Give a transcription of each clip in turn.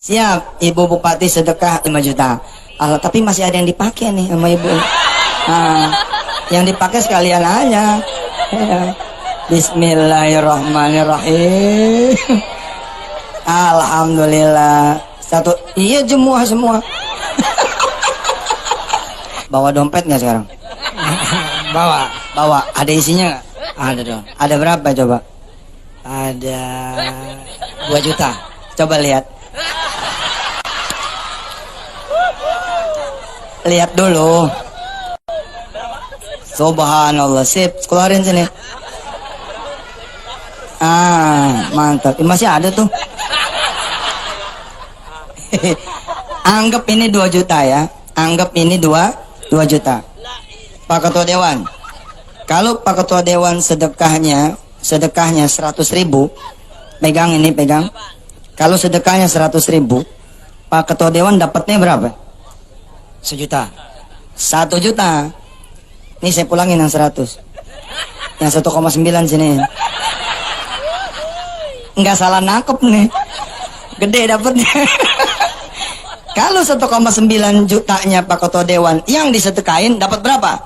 Siap, Ibu Bupati sedekah 5 juta. Tapi masih ada yang dipakai nih sama Ibu. Yang dipakai sekalian aja. Bismillahirrahmanirrahim. Alhamdulillah. Iya semua. Bawa dompet nggak sekarang? Bawa. Ada isinya nggak? Ada dong. Ada berapa coba? Ada 2 juta. Coba lihat. Lihat dulu. Subhanallah. Sip, keluarin sini. Mantap. Masih ada tuh. Anggap ini 2 juta ya. Anggap ini 2 juta. Pak Ketua Dewan, kalau Pak Ketua Dewan sedekahnya 100.000, pegang. Kalau sedekahnya 100.000, Pak Ketua Dewan dapatnya berapa? 1 juta. 1 juta. Ini saya pulangin yang 100. Yang 1,9 sini. Nggak salah nangkep nih. Gede dapatnya. Kalau 1,9 jutanya Pak Ketua Dewan yang disedekain dapat berapa?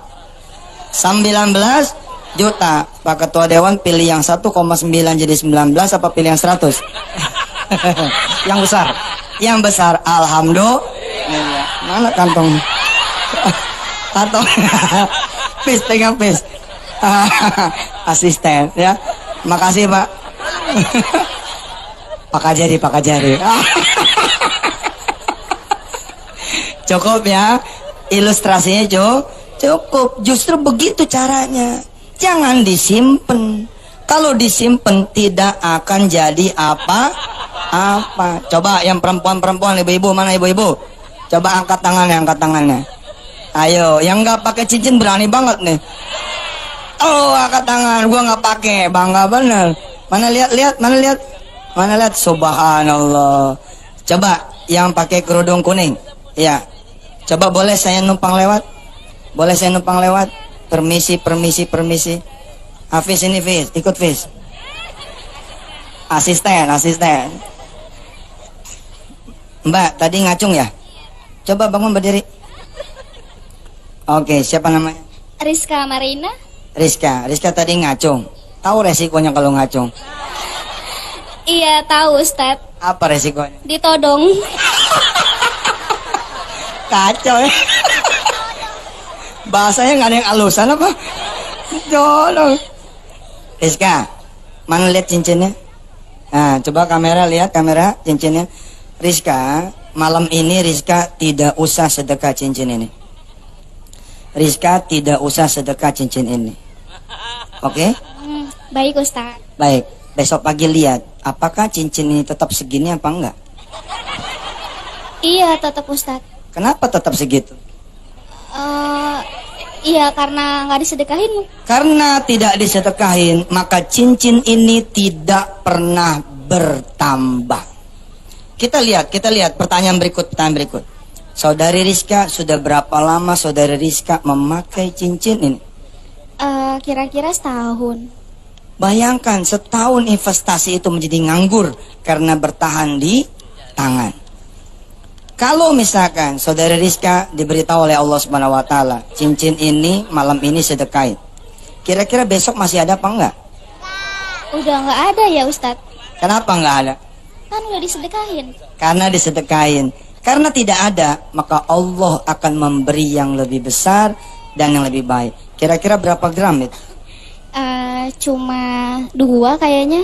19 juta. Pak Ketua Dewan pilih yang 1,9 jadi 19 apa pilih yang 100? Yang besar. Yang besar. Alhamdulillah. Mana kantong? Kantong. Pis, pegang pis. Asisten ya. Makasih Pak. Pak Kajari. Cukup ya. Ilustrasinya cukup. Justru begitu caranya. Jangan disimpan. Kalau disimpan tidak akan jadi apa-apa. Coba yang perempuan, ibu-ibu, mana ibu-ibu? Coba angkat tangannya. Ayo, yang nggak pakai cincin berani banget nih. Oh, angkat tangan, gua nggak pakai, bangga bener. Mana lihat, subhanallah. Coba yang pakai kerudung kuning, ya. Coba boleh saya numpang lewat? Permisi. Hafiz ini, Fiz, ikut Fiz. Asisten. Mbak, tadi ngacung ya? Coba bangun berdiri. Oke, siapa namanya? Rizka Marina. Rizka tadi ngacung. Tahu resikonya kalau ngacung? Iya, tahu Ustadz. Apa resikonya? Ditodong. Kacau ya. Bahasanya nggak ada yang alusan apa? Tolong. Rizka, mana lihat cincinnya? Nah, coba lihat kamera cincinnya. Rizka, malam ini Rizka tidak usah sedekah cincin ini. Oke? Baik Ustadz. Baik, besok pagi lihat apakah cincin ini tetap segini apa enggak? Iya, tetap Ustadz. Kenapa tetap segitu? Iya, karena nggak disedekahin. Karena tidak disedekahin, maka cincin ini tidak pernah bertambah. Kita lihat pertanyaan berikut. Saudari Rizka, sudah berapa lama saudari Rizka memakai cincin ini? Kira-kira setahun. Bayangkan, setahun investasi itu menjadi nganggur karena bertahan di tangan. Kalau misalkan saudara Rizka diberitahu oleh Allah Subhanahu wa taala, cincin ini malam ini sedekahin. Kira-kira besok masih ada apa enggak? Udah nggak ada ya Ustadz. Kenapa enggak ada? Kan udah disedekahin. Karena disedekahin. Karena tidak ada, maka Allah akan memberi yang lebih besar dan yang lebih baik. Kira-kira berapa gram itu? Cuma 2 kayaknya.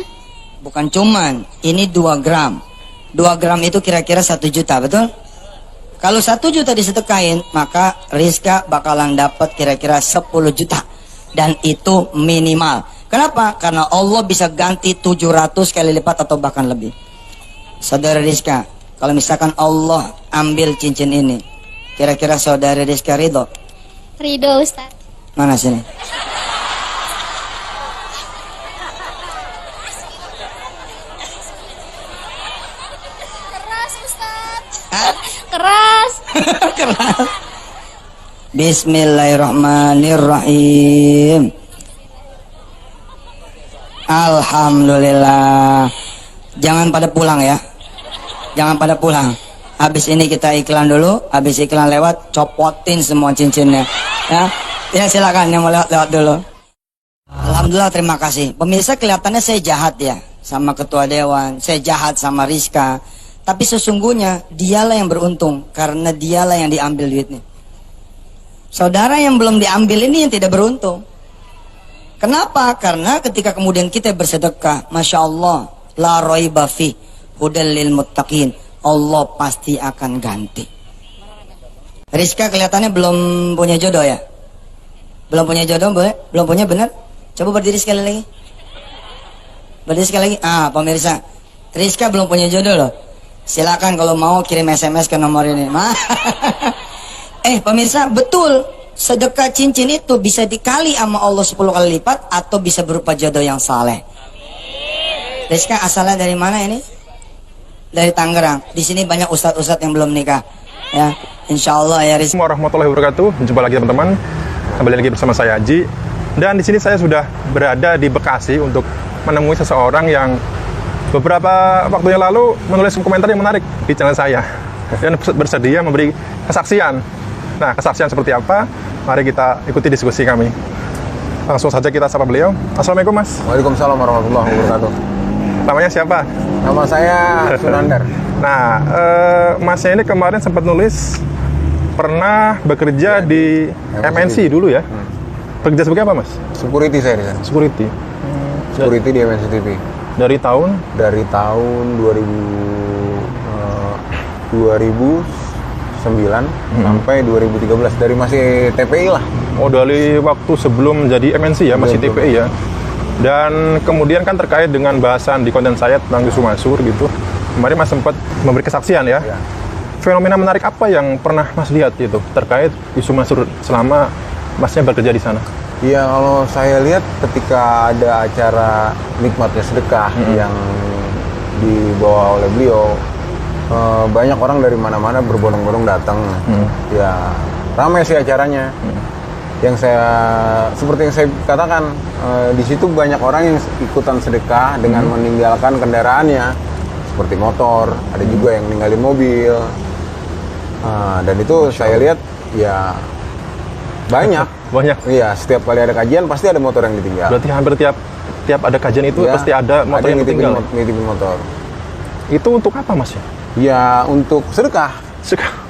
Bukan cuman, ini 2 gram. 2 gram itu kira-kira 1 juta, betul? Kalau 1 juta disedekain, maka Rizka bakalan dapat kira-kira 10 juta. Dan itu minimal. Kenapa? Karena Allah bisa ganti 700 kali lipat atau bahkan lebih. Saudara Rizka, kalau misalkan Allah ambil cincin ini, kira-kira saudara Rizka ridho? Ridho Ustadz. Mana sini? Keras Ustadz. Keras. Bismillahirrahmanirrahim. Alhamdulillah. Jangan pada pulang ya. jangan pada pulang. Habis ini kita iklan dulu, habis iklan lewat, copotin semua cincinnya. Ya silakan yang mau lewat dulu. Alhamdulillah, terima kasih. Pemirsa, kelihatannya saya jahat ya sama ketua dewan, saya jahat sama Rizka. Tapi sesungguhnya dialah yang beruntung karena dialah yang diambil duitnya. Saudara yang belum diambil ini yang tidak beruntung. Kenapa? Karena ketika kemudian kita bersedekah, Masya Allah, la raiba fi hudal lil muttaqin, Allah pasti akan ganti. Rizka kelihatannya belum punya jodoh ya? Belum punya jodoh, boleh? Belum punya, benar? Coba berdiri sekali lagi. Berdiri sekali lagi. Pemirsa, Rizka belum punya jodoh loh. Silakan kalau mau kirim SMS ke nomor ini. Pemirsa, betul. Sedekah cincin itu bisa dikali sama Allah 10 kali lipat atau bisa berupa jodoh yang saleh. Rizka asalnya dari mana ini? Dari Tangerang. Di sini banyak ustadz-ustadz yang belum nikah. Ya, insya Allah ya Rizka. Assalamualaikum warahmatullahi wabarakatuh. Jumpa lagi teman-teman. Kembali lagi bersama saya Haji. Dan di sini saya sudah berada di Bekasi untuk menemui seseorang yang beberapa waktu yang lalu menulis komentar yang menarik di channel saya dan bersedia memberi kesaksian. Nah, kesaksian seperti apa? Mari kita ikuti diskusi kami. Langsung saja kita sapa beliau. Assalamualaikum Mas. Waalaikumsalam warahmatullahi wabarakatuh. Namanya siapa? Nama saya Sunandar. Nah, Masnya ini kemarin sempat nulis pernah bekerja di MNC dulu ya? Bekerja sebagai apa Mas? Security saya di sana. Security. Security di MNC TV. Dari tahun? Dari tahun 2009 sampai 2013, dari masih TPI lah. Oh, dari waktu sebelum jadi MNC ya, masih TPI ya. Dan kemudian kan terkait dengan bahasan di konten saya tentang Yusuf Mansur gitu. Kemarin Mas sempat memberi kesaksian ya. Fenomena menarik apa yang pernah Mas lihat itu terkait Yusuf Mansur selama Masnya bekerja di sana? Iya, kalau saya lihat ketika ada acara nikmatnya sedekah yang dibawa oleh beliau, banyak orang dari mana-mana berbondong-bondong datang. Ya, ramai sih acaranya. Yang saya, seperti yang saya katakan, di situ banyak orang yang ikutan sedekah dengan meninggalkan kendaraannya, seperti motor, ada juga yang ninggalin mobil. Dan itu saya lihat ya banyak. Iya, setiap kali ada kajian pasti ada motor yang ditinggal. Berarti hampir tiap ada kajian itu pasti ada motor yang ditinggal. Nitipin motor. Itu untuk apa Mas ya? Ya untuk sedekah.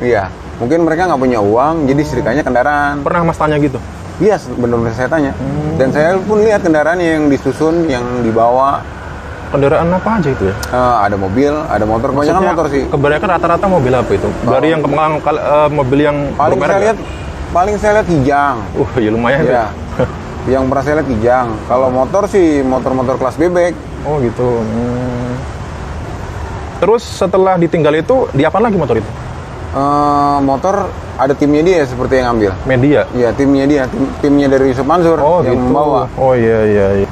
Iya. Mungkin mereka nggak punya uang, jadi sedekahnya kendaraan. Pernah Mas tanya gitu? Iya, benar-benar saya tanya. Dan saya pun lihat kendaraan yang disusun, yang dibawa. Kendaraan apa aja itu ya? Ada mobil, ada motor. Kebanyakan motor sih. Kebanyakan rata-rata mobil apa itu? Dari yang mobil yang paling saya lihat Kijang. Ya lumayan ya. Yang pernah saya lihat Kijang. Kalau motor sih motor-motor kelas bebek. Oh gitu. Terus setelah ditinggal itu, diapain lagi motor itu? Motor ada timnya dia seperti yang ambil. Media? Iya, timnya dia. Timnya dari Yusuf Mansur yang gitu. membawa. Oh iya.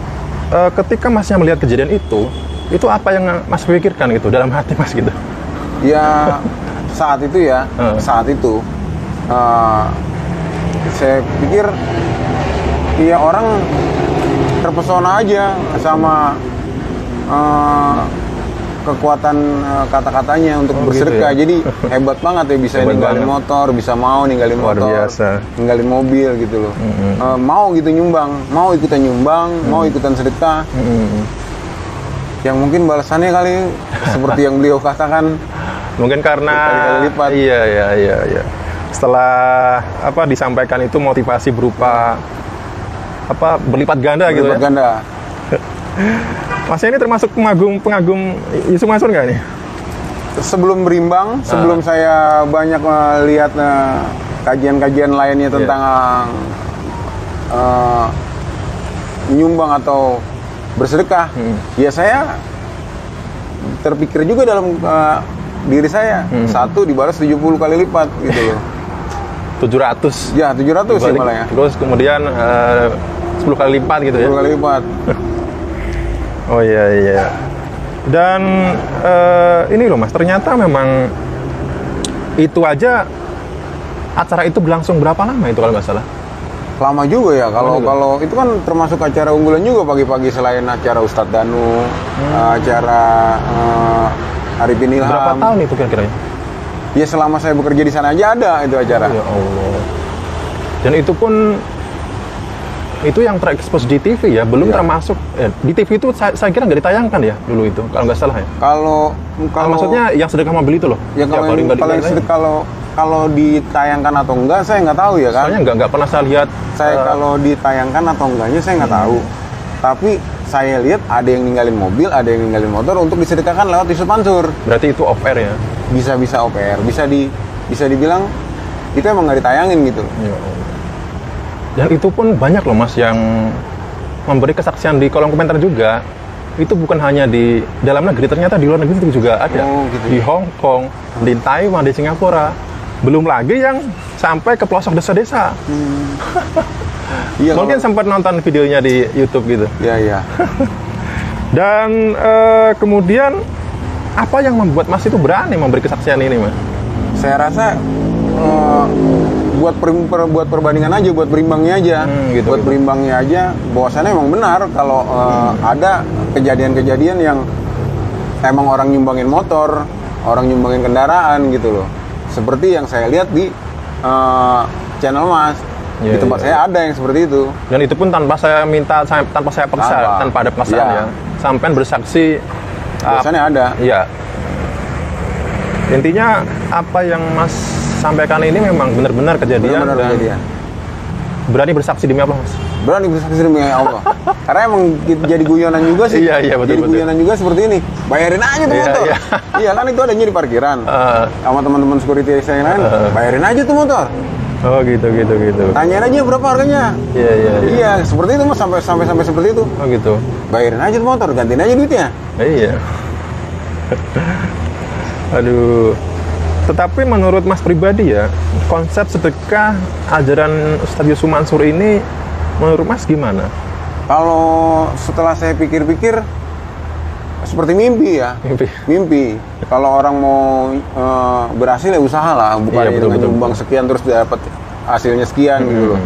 Ketika Masnya melihat kejadian itu apa yang Mas pikirkan gitu dalam hati Mas gitu? Ya saat itu saya pikir ya orang terpesona aja sama kekuatan kata-katanya untuk bersedekah. Gitu ya? Jadi hebat banget ya, bisa ninggalin motor, bisa ninggalin motor, biasa. Ninggalin mobil gitu loh. Mau gitu nyumbang, mau ikutan nyumbang, mau ikutan sedekah. Yang mungkin balasannya kali seperti yang beliau katakan, mungkin karena kali lipat. Iya. Setelah disampaikan itu motivasi berupa berlipat ganda gitu ya. Berlipat ganda. Masnya ini termasuk pengagum Yusuf Mansur nggak nih? Sebelum berimbang, sebelum saya banyak melihat kajian-kajian lainnya tentang menyumbang atau bersedekah, ya saya terpikir juga dalam diri saya, satu dibalas 70 kali lipat gitu loh. 700? Ya, 700 sih malah ya. Terus kemudian 10 kali lipat gitu 10 ya? 10 kali lipat. Oh iya. Dan ini loh Mas, ternyata memang itu aja acara itu berlangsung berapa lama itu kalau nggak salah? Lama juga ya, kalau itu kan termasuk acara unggulan juga pagi-pagi selain acara Ustadz Danu, acara Arifin Ilham. Berapa tahun itu kira-kira? Ya selama saya bekerja di sana aja ada itu acara. Ya Allah. Dan itu pun itu yang terekspos di TV ya, belum Iya. termasuk di TV itu saya kira nggak ditayangkan ya dulu itu, kalau nggak salah ya. Kalau Maksudnya yang sedekah mobil itu loh. ya kalau baru nggak kalau ditayangkan. kalau ditayangkan atau enggak saya nggak tahu ya kan. Soalnya nggak pernah saya lihat. Saya kalau ditayangkan atau enggaknya saya nggak tahu. Tapi saya lihat ada yang ninggalin mobil, ada yang ninggalin motor untuk disedekahkan lewat Yusuf Mansur. Berarti itu off air ya. Bisa OPR, bisa dibilang itu emang nggak ditayangin gitu. Ya Allah. Dan itu pun banyak loh mas yang memberi kesaksian di kolom komentar juga. Itu bukan hanya di dalam negeri, ternyata di luar negeri itu juga ada. Oh, gitu. Di Hong Kong, di Taiwan, di Singapura. Belum lagi yang sampai ke pelosok desa-desa. Iya. Mungkin sempat nonton videonya di YouTube gitu. Iya. Dan kemudian apa yang membuat mas itu berani memberi kesaksian ini mas? Saya rasa buat perbandingan aja, buat berimbangnya aja, Gitu, buat gitu. berimbangnya aja. Bahwasannya emang benar kalau ada kejadian-kejadian yang emang orang nyumbangin motor, orang nyumbangin kendaraan gitu loh. Seperti yang saya lihat di channel Mas. Iya, Di tempat iya. saya ada yang seperti itu. Dan itu pun tanpa saya minta, tanpa saya paksa, tanpa ada paksaan Iya. ya. Sampai bersaksi. Bahwasannya ada. Iya. Intinya apa yang mas sampaikan ini memang benar-benar kejadian Benar-benar dan kejadian. berani bersaksi demi apa mas? Berani bersaksi demi Allah. Karena emang jadi guyonan juga sih. Iya, betul, Jadi betul. guyonan juga seperti ini. Bayarin aja tuh Iya, motor. iya. Iya kan itu adanya di parkiran. Sama teman-teman security saya yang lain, bayarin aja tuh motor. Oh gitu. Tanyain aja berapa harganya. Iya. Iya, seperti itu Mas, sampai seperti itu. Oh gitu. Bayarin aja tuh motor, gantiin aja duitnya. Iya. Aduh. Tetapi menurut mas pribadi ya, konsep sedekah ajaran Ustadz Yusuf Mansur ini menurut mas gimana? Kalau setelah saya pikir-pikir seperti mimpi ya. Mimpi. Kalau orang mau berhasil ya usaha lah, bukan Iya, betul, dengan betul, nyumbang sekian terus dapat hasilnya sekian gitu loh.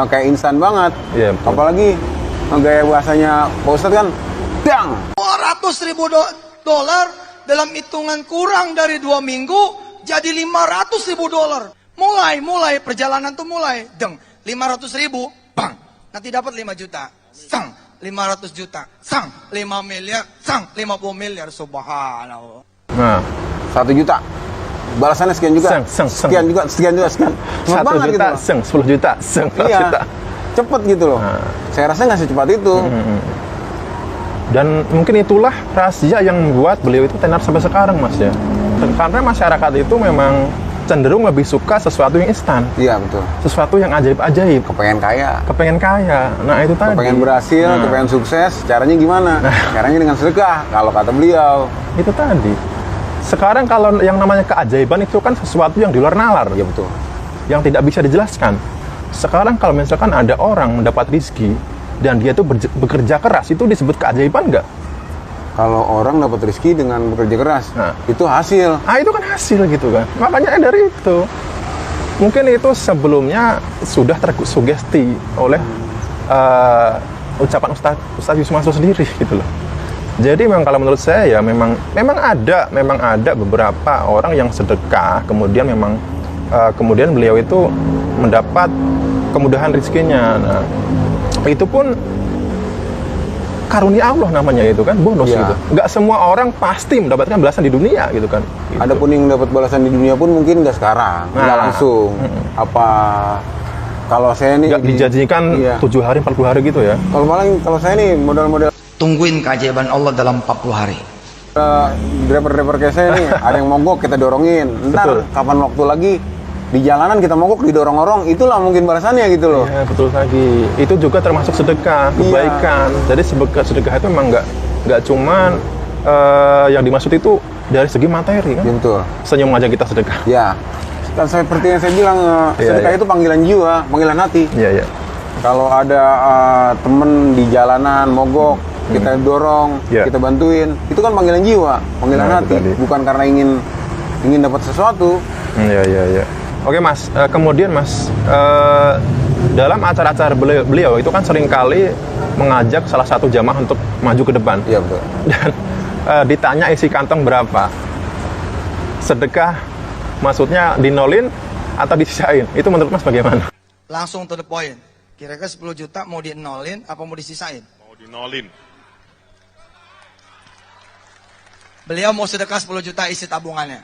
Kayak instan banget. Iya, betul. Apalagi gaya bahasanya Pak Ustadz kan, dang. 200.000 dolar dalam hitungan kurang dari 2 minggu jadi 500.000 dolar. Mulai perjalanan tuh mulai deng 500.000 bang, nanti dapat 5 juta sang 500 juta sang 5 miliar sang 50 miliar subhanallah. Nah, 1 juta. Balasannya sekian juga. Seng. Sekian juga. Cepet 1 banget juta, loh. 10 juta, 100 Iya. juta. Cepet gitu loh. Saya rasa nggak secepat itu. Dan mungkin itulah rahasia yang membuat beliau itu tenar sampai sekarang mas ya. Karena masyarakat itu memang cenderung lebih suka sesuatu yang instan, Iya betul. sesuatu yang ajaib-ajaib, Kepengen kaya. kepengen kaya. Nah itu tadi. Kepengen berhasil, Nah, kepengen sukses. Caranya gimana? Caranya dengan sedekah. Kalau kata beliau. itu tadi. Sekarang kalau yang namanya keajaiban itu kan sesuatu yang di luar nalar, Iya betul. yang tidak bisa dijelaskan. Sekarang kalau misalkan ada orang mendapat rezeki dan dia tuh bekerja keras, itu disebut keajaiban nggak? Kalau orang dapat rezeki dengan bekerja keras, Nah. itu hasil. Ah itu kan hasil gitu kan. Makanya dari itu. Mungkin itu sebelumnya sudah tersugesti oleh ucapan Ustadz Yusuf Mansur sendiri gitu loh. Jadi memang kalau menurut saya ya memang ada beberapa orang yang sedekah kemudian memang kemudian beliau itu mendapat kemudahan rezekinya. Nah, itu pun karunia Allah namanya itu kan, bonus Iya. gitu. Nggak semua orang pasti mendapatkan balasan di dunia gitu kan. Gitu. Adapun yang dapat balasan di dunia pun mungkin nggak sekarang, nggak Nah. langsung. Apa kalau saya nih nggak dijanjikan Iya. 7 hari 40 hari gitu ya. Kalau saya nih model-model Tungguin keajaiban Allah dalam 40 hari. driver kayak saya nih, ada yang mogok kita dorongin. Ntar Betul. kapan waktu lagi di jalanan kita mogok didorong orang, itulah mungkin balasannya gitu loh. Iya betul lagi. Itu juga termasuk sedekah, kebaikan. Jadi sedekah itu memang nggak cuman yang dimaksud itu dari segi materi kan. Ya, betul. Senyum aja kita sedekah. Ya, kan seperti yang saya bilang, Iya, sedekah iya. itu panggilan jiwa, panggilan hati. Iya. Kalau ada temen di jalanan mogok, kita dorong, Iya. kita bantuin, itu kan panggilan jiwa, panggilan Nah, itu hati, tadi. bukan karena ingin dapat sesuatu. Iya. Oke mas, kemudian mas dalam acara-acara beliau itu kan seringkali mengajak salah satu jamaah untuk maju ke depan. Iya betul. Dan ditanya isi kantong berapa, sedekah maksudnya dinolin atau disisain? Itu menurut Mas bagaimana? Langsung to the point. Kira-kira 10 juta mau dinolin apa mau disisain? Mau dinolin. Beliau mau sedekah 10 juta isi tabungannya.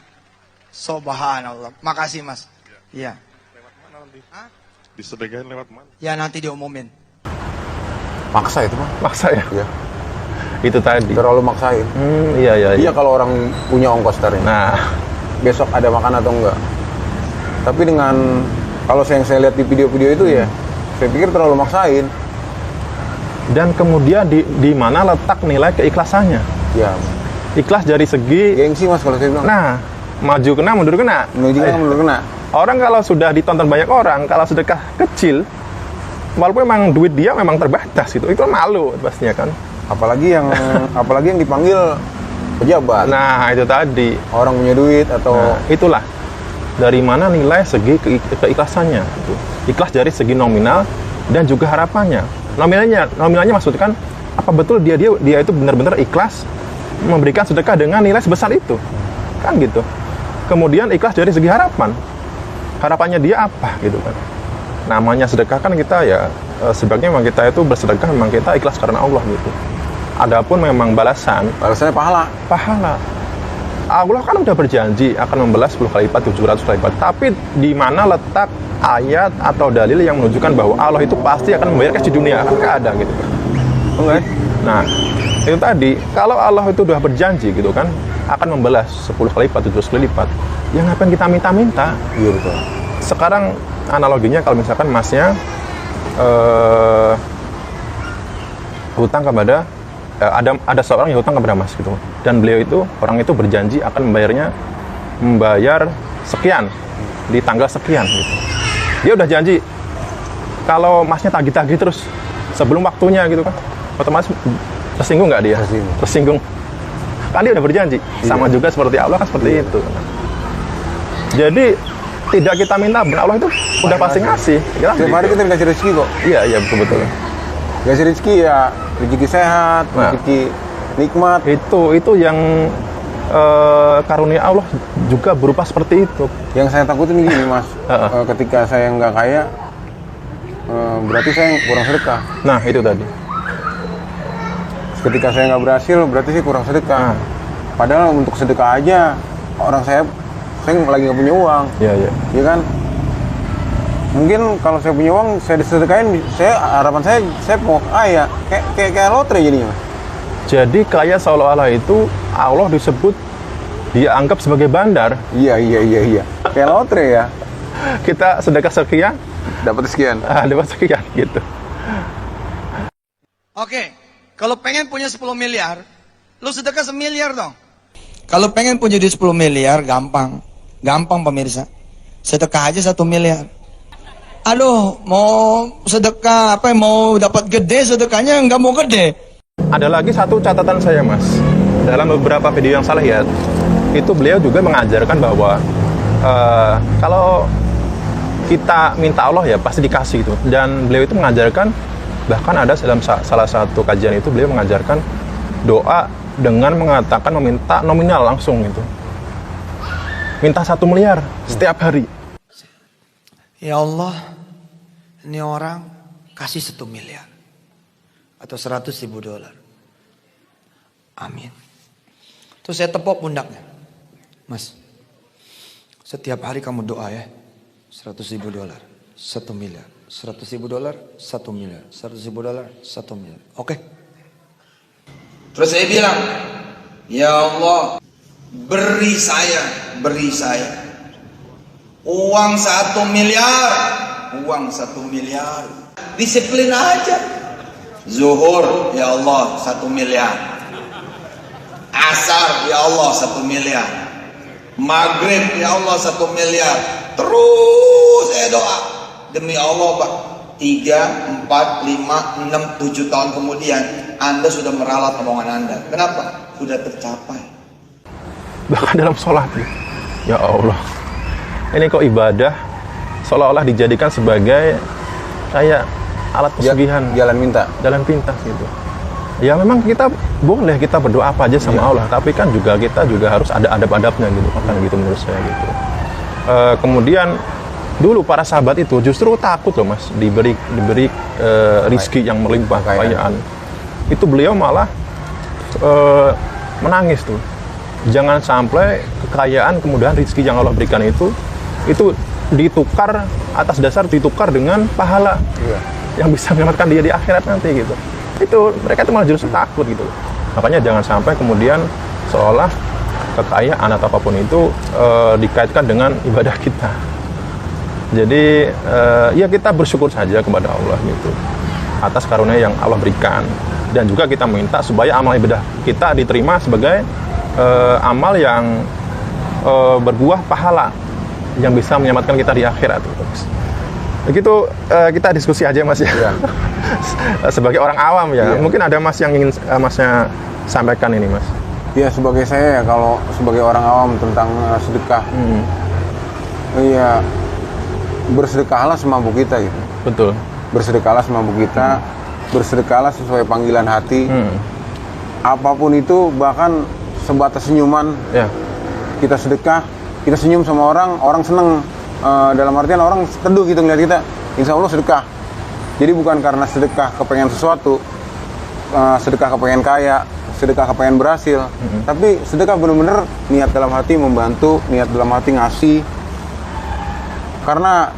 Subhanallah. Makasih Mas. Iya. Lewat mana nanti? Hah? Disedekahin lewat mana? Ya nanti diumumin. Maksa itu mah. Maksa ya? Iya. Itu tadi. Terlalu maksain. Iya. Iya kalau orang punya ongkos tarin. Nah, Besok ada makan atau enggak. Tapi dengan kalau yang saya lihat di video-video itu ya, saya pikir terlalu maksain. dan kemudian di mana letak nilai keikhlasannya? Ya, Ikhlas dari segi, gengsi Mas kalau saya bilang. nah, maju kena, mundur kena. Menuju kan menurut kena. Orang kalau sudah ditonton banyak orang, kalau sedekah kecil, walaupun memang duit dia memang terbatas gitu, itu malu pastinya kan. Apalagi yang dipanggil pejabat. Nah, itu tadi. Orang punya duit atau Nah, itulah dari mana nilai segi keikhlasannya gitu. Ikhlas dari segi nominal dan juga harapannya. Nominalnya maksudnya kan apa betul dia itu benar-benar ikhlas memberikan sedekah dengan nilai sebesar itu, kan gitu. Kemudian ikhlas dari segi harapan, harapannya dia apa gitu kan. Namanya sedekah kan kita ya sebaiknya memang kita itu bersedekah memang kita ikhlas karena Allah gitu. Adapun memang balasannya pahala. Allah kan udah berjanji akan membalas 10 kali lipat, 700 kali lipat. Tapi di mana letak ayat atau dalil yang menunjukkan bahwa Allah itu pasti akan membayar cash di dunia? Kan nggak ada gitu kan. Enggak? Nah, itu tadi, kalau Allah itu udah berjanji gitu kan, akan membalas 10 kali lipat, 700 kali lipat, ya ngapain kita minta-minta? Iya betul. Sekarang analoginya kalau misalkan masnya hutang kepada ada seorang yang hutang kepada Mas gitu, dan beliau itu orang itu berjanji akan membayar sekian di tanggal sekian gitu. Dia udah janji kalau Masnya tagih-tagih terus sebelum waktunya gitu kan, otomatis tersinggung nggak dia? Tersinggung. Kan dia udah berjanji. Sama juga seperti Allah kan seperti itu. Jadi tidak kita minta, Allah itu udah pasti ngasih. Setiap hari kita dikasih rezeki kok. Iya betul. Dikasih rezeki ya, rezeki sehat, rezeki nikmat. Itu yang karunia Allah juga berupa seperti itu. Yang saya takutin gini Mas, ketika saya nggak kaya, berarti saya kurang sedekah. Nah itu tadi. Ketika saya nggak berhasil, berarti saya kurang sedekah. Padahal untuk sedekah aja, saya lagi nggak punya uang. Iya. Iya kan? Mungkin kalau saya punya uang, saya disedekahin, harapan saya mau kaya, kayak lotre jadinya. Jadi kaya seolah-olah itu Allah disebut dia anggap sebagai bandar. Iya. Kayak lotre ya. Kita sedekah sekian, Dapat sekian. dapat sekian gitu. Oke, kalau pengen punya 10 miliar, lu sedekah 1 miliar dong. Kalau pengen punya duit 10 miliar, gampang. Gampang pemirsa. Sedekah aja 1 miliar. Aduh, mau sedekah mau dapat gede sedekahnya nggak mau gede. Ada lagi satu catatan saya Mas, dalam beberapa video yang saya lihat, itu beliau juga mengajarkan bahwa kalau kita minta Allah ya pasti dikasih gitu. Dan beliau itu mengajarkan, bahkan ada dalam salah satu kajian itu beliau mengajarkan doa dengan mengatakan meminta nominal langsung gitu. Minta 1 miliar setiap hari. Ya Allah, ini orang kasih 1 miliar atau 100.000 dolar. Amin. Terus saya tepuk pundaknya. Mas, setiap hari kamu doa ya. 100.000 dolar, 1 miliar. 100.000 dolar, 1 miliar. 100.000 dolar, 1 miliar. Oke. Terus saya bilang, ya Allah, beri saya uang 1 miliar. Uang 1 miliar. Disiplin aja. Zuhur, ya Allah 1 miliar. Asar, ya Allah 1 miliar. Maghrib, ya Allah 1 miliar. Terus saya doa. Demi Allah Pak, 3, 4, 5, 6, 7 tahun kemudian Anda sudah meralat omongan Anda. Kenapa? Sudah tercapai. Bahkan dalam sholat ya Allah, ini kok ibadah seolah-olah dijadikan sebagai kayak alat pesugihan, jalan pintas gitu. Ya memang kita boleh kita berdoa apa aja sama Allah, tapi kan kita juga harus ada adab-adabnya gitu, kan gitu menurut saya gitu. Kemudian dulu para sahabat itu justru takut loh Mas, diberi rizki yang melimpah, kekayaan. Itu beliau malah menangis tuh. Jangan sampai kekayaan kemudian rizki yang Allah berikan itu ditukar ditukar dengan pahala yang bisa menyelamatkan dia di akhirat nanti gitu. Itu mereka itu malah justru takut gitu. Makanya jangan sampai kemudian seolah kekayaan atau apapun itu dikaitkan dengan ibadah kita. Jadi ya kita bersyukur saja kepada Allah gitu atas karunia yang Allah berikan, dan juga kita minta supaya amal ibadah kita diterima sebagai amal yang berbuah pahala yang bisa menyelamatkan kita di akhirat. Begitu kita diskusi aja Mas ya. Sebagai orang awam ya, mungkin ada Mas yang ingin Masnya sampaikan ini Mas. Ya sebagai saya, kalau sebagai orang awam tentang sedekah, iya, bersedekahlah semampu kita gitu. Betul. Bersedekahlah semampu kita, bersedekahlah sesuai panggilan hati. Apapun itu, bahkan sebatas senyuman, kita sedekah, kita senyum sama orang seneng. Dalam artian orang teduh gitu ngeliat kita, insya Allah sedekah. Jadi bukan karena sedekah kepengen sesuatu, sedekah kepengen kaya, sedekah kepengen berhasil, tapi sedekah bener-bener niat dalam hati membantu, niat dalam hati ngasih. Karena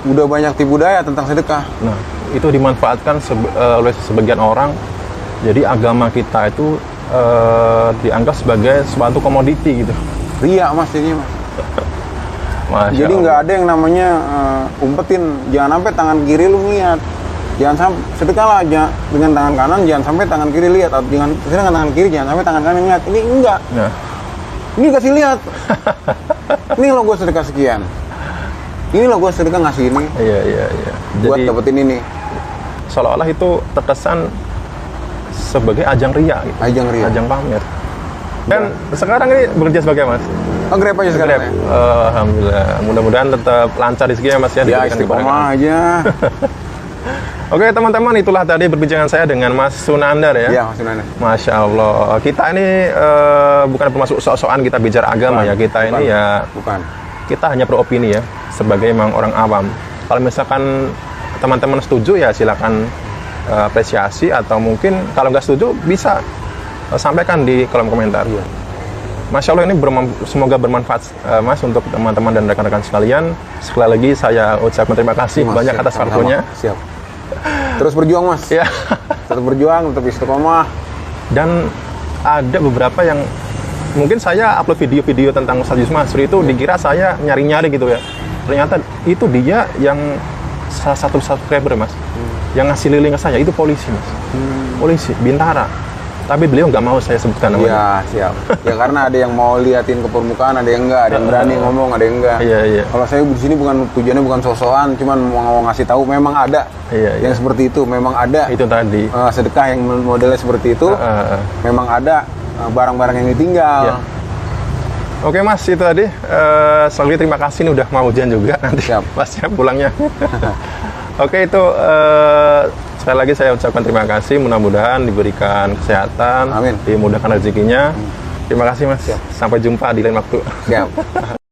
udah banyak tipu daya tentang sedekah. Nah, itu dimanfaatkan oleh sebagian orang. Jadi agama kita itu dianggap sebagai suatu komoditi gitu. Ria Mas jadinya Mas. Masya Jadi Allah. nggak ada yang namanya umpetin. Jangan sampai tangan kiri lu niat. Jangan sampai sedekahlah dengan tangan kanan, jangan sampai tangan kiri lihat. Atau dengan tangan kiri jangan sampai tangan kanan lihat. Ini enggak. Nah. Ini kasih lihat. Ini lo gue sedekah sekian. Ini lo gue sedekah ngasih ini. Iya. Buat Jadi dapetin ini. seolah-olah itu terkesan sebagai ajang ria gitu. Ajang ria. Ajang pamer. Dan sekarang ini bekerja sebagai Mas. Oh, Grab aja sekarang Grab. ya? Alhamdulillah. Mudah-mudahan tetap lancar di sini ya Mas ya. Ya diberikan istiqomah keberkahan. aja. Oke teman-teman, itulah tadi perbincangan saya dengan Mas Sunandar ya. Iya Mas Sunandar. Masya Allah. Kita ini bukan bermaksud sok-sokan kita bicara agama ya. Kita ini ya Bukan. kita hanya beropini ya sebagai memang orang awam. Kalau misalkan teman-teman setuju ya silakan apresiasi, atau mungkin kalau nggak setuju bisa sampaikan di kolom komentar. Masya Allah, ini semoga bermanfaat Mas untuk teman-teman dan rekan-rekan sekalian. Sekali lagi saya ucapkan terima kasih Mas, banyak siap, atas sama-sama. waktunya. Siap. Terus berjuang Mas. Ya. Tetap berjuang, tetap istiqomah. Dan ada beberapa yang mungkin saya upload video-video tentang Ustaz Yusuf Masri itu dikira saya nyari-nyari gitu ya. Ternyata itu dia yang salah satu subscriber Mas. Yang ngasih lilin ke saya itu polisi Mas. Polisi Bintara. Tapi beliau nggak mau saya sebutkan namanya. Iya, siap. Ya karena ada yang mau liatin ke permukaan, ada yang enggak, ada yang berani ngomong, ada yang enggak. Iya. Kalau saya di sini bukan tujuannya bukan sosokan, cuman mau ngasih tahu memang ada. Iya. Yang seperti itu memang ada. Itu tadi. Sedekah yang modelnya seperti itu. Memang ada barang-barang yang ditinggal. Iya. Oke Mas, itu tadi. Sekali lagi terima kasih nih udah mau hujan juga nanti. Siap. Pasnya pulangnya. Oke, itu sekali lagi saya ucapkan terima kasih. Mudah-mudahan diberikan kesehatan, Amin. dimudahkan rezekinya. Terima kasih Mas. Sampai jumpa di lain waktu. Siap.